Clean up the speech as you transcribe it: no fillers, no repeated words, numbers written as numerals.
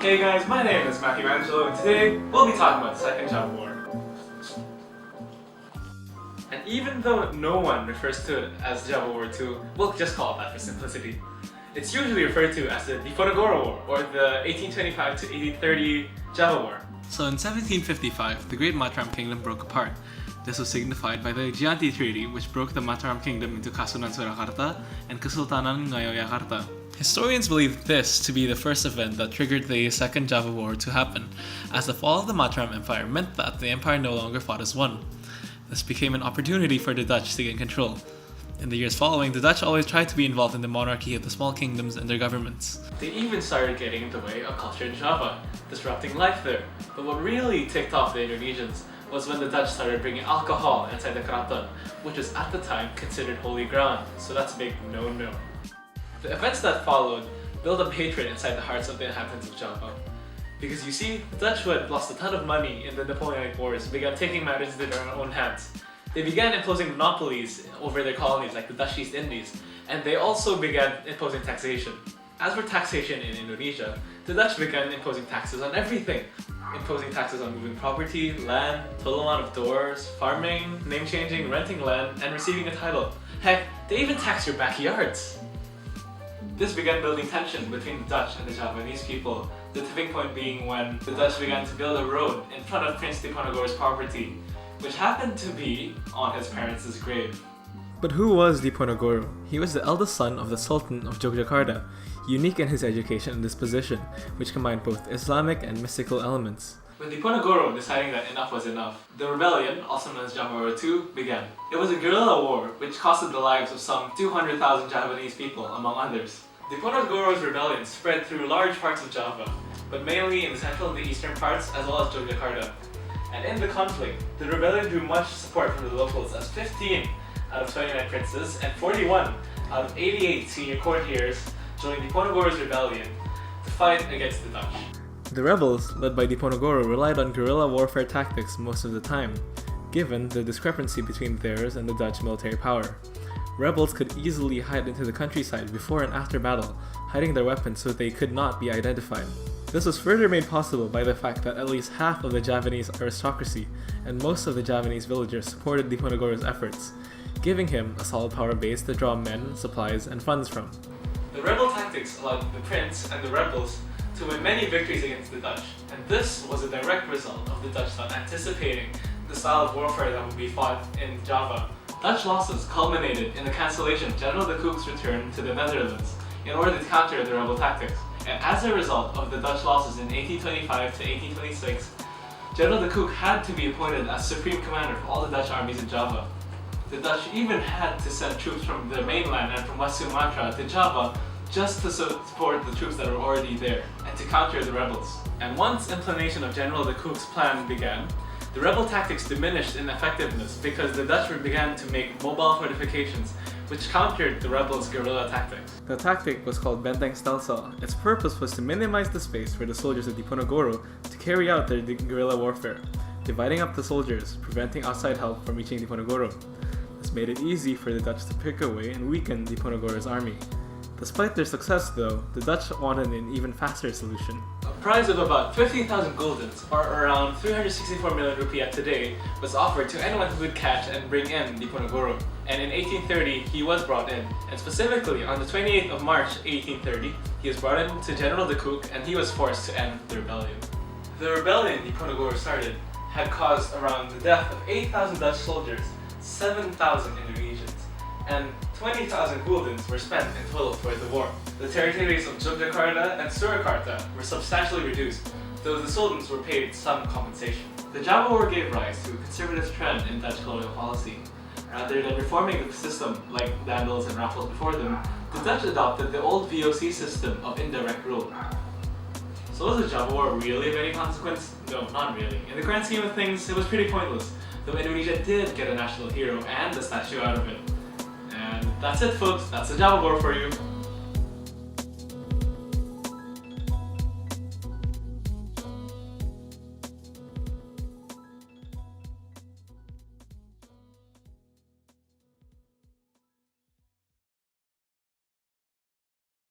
Hey guys, my name is Angelo, and today we'll be talking about the Second Java War. And even though no one refers to it as Java War II, we'll just call it that for simplicity. It's usually referred to as the Diponegoro War, or the 1825 to 1830 Java War. So in 1755, the Great Mataram Kingdom broke apart. This was signified by the Gianti Treaty, which broke the Mataram Kingdom into Kasunan Surakarta and Kesultanan Ngayogyakarta. Historians believe this to be the first event that triggered the Second Java War to happen, as the fall of the Mataram Empire meant that the empire no longer fought as one. This became an opportunity for the Dutch to gain control. In the years following, the Dutch always tried to be involved in the monarchy of the small kingdoms and their governments. They even started getting in the way of culture in Java, disrupting life there. But what really ticked off the Indonesians was when the Dutch started bringing alcohol inside the kraton, which was at the time considered holy ground, so that's a big no-no. The events that followed built up hatred inside the hearts of the inhabitants of Java. Because you see, the Dutch, who had lost a ton of money in the Napoleonic Wars, began taking matters into their own hands. They began imposing monopolies over their colonies like the Dutch East Indies, and they also began imposing taxation. As for taxation in Indonesia, the Dutch began imposing taxes on everything. Imposing taxes on moving property, land, total amount of doors, farming, name changing, renting land, and receiving a title. Heck, they even taxed your backyards. This began building tension between the Dutch and the Javanese people, the tipping point being when the Dutch began to build a road in front of Prince Diponegoro's property, which happened to be on his parents' grave. But who was Diponegoro? He was the eldest son of the Sultan of Yogyakarta, unique in his education and disposition, which combined both Islamic and mystical elements. With Diponegoro deciding that enough was enough, the rebellion, also known as Java War II, began. It was a guerrilla war which costed the lives of some 200,000 Javanese people, among others. Diponegoro's rebellion spread through large parts of Java, but mainly in the central and the eastern parts, as well as Yogyakarta. And in the conflict, the rebellion drew much support from the locals, as 15 out of 29 princes and 41 out of 88 senior courtiers joined Diponegoro's rebellion to fight against the Dutch. The rebels, led by Diponegoro, relied on guerrilla warfare tactics most of the time, given the discrepancy between theirs and the Dutch military power. Rebels could easily hide into the countryside before and after battle, hiding their weapons so they could not be identified. This was further made possible by the fact that at least half of the Javanese aristocracy and most of the Javanese villagers supported Diponegoro's efforts, giving him a solid power base to draw men, supplies, and funds from. The rebel tactics allowed the prince and the rebels to win many victories against the Dutch, and this was a direct result of the Dutch not anticipating the style of warfare that would be fought in Java. Dutch losses culminated in the cancellation of General de Kook's return to the Netherlands in order to counter the rebel tactics. And as a result of the Dutch losses in 1825 to 1826, General de Kook had to be appointed as supreme commander of all the Dutch armies in Java. The Dutch even had to send troops from the mainland and from West Sumatra to Java just to support the troops that were already there and to counter the rebels. And once implementation of General de Kook's plan began, the rebel tactics diminished in effectiveness because the Dutch began to make mobile fortifications which countered the rebels' guerrilla tactics. The tactic was called Benteng Stelsel. Its purpose was to minimize the space for the soldiers of Diponegoro to carry out their guerrilla warfare, dividing up the soldiers, preventing outside help from reaching Diponegoro. This made it easy for the Dutch to pick away and weaken Diponegoro's army. Despite their success though, the Dutch wanted an even faster solution. A prize of about 15,000 guldens, or around 364 million rupiah today, was offered to anyone who would catch and bring in Diponegoro. And in 1830, he was brought in. And specifically, on the 28th of March 1830, he was brought in to General de Kook and he was forced to end the rebellion. The rebellion Diponegoro started had caused around the death of 8,000 Dutch soldiers, 7,000 Indonesians, and 20,000 guldens were spent in total for the war. The territories of Yogyakarta and Surakarta were substantially reduced, though the sultans were paid some compensation. The Java War gave rise to a conservative trend in Dutch colonial policy. Rather than reforming the system like Daendels and Raffles before them, the Dutch adopted the old VOC system of indirect rule. So was the Java War really of any consequence? No, not really. In the grand scheme of things, it was pretty pointless, though Indonesia did get a national hero and a statue out of it. And that's it folks, that's the Java War for you.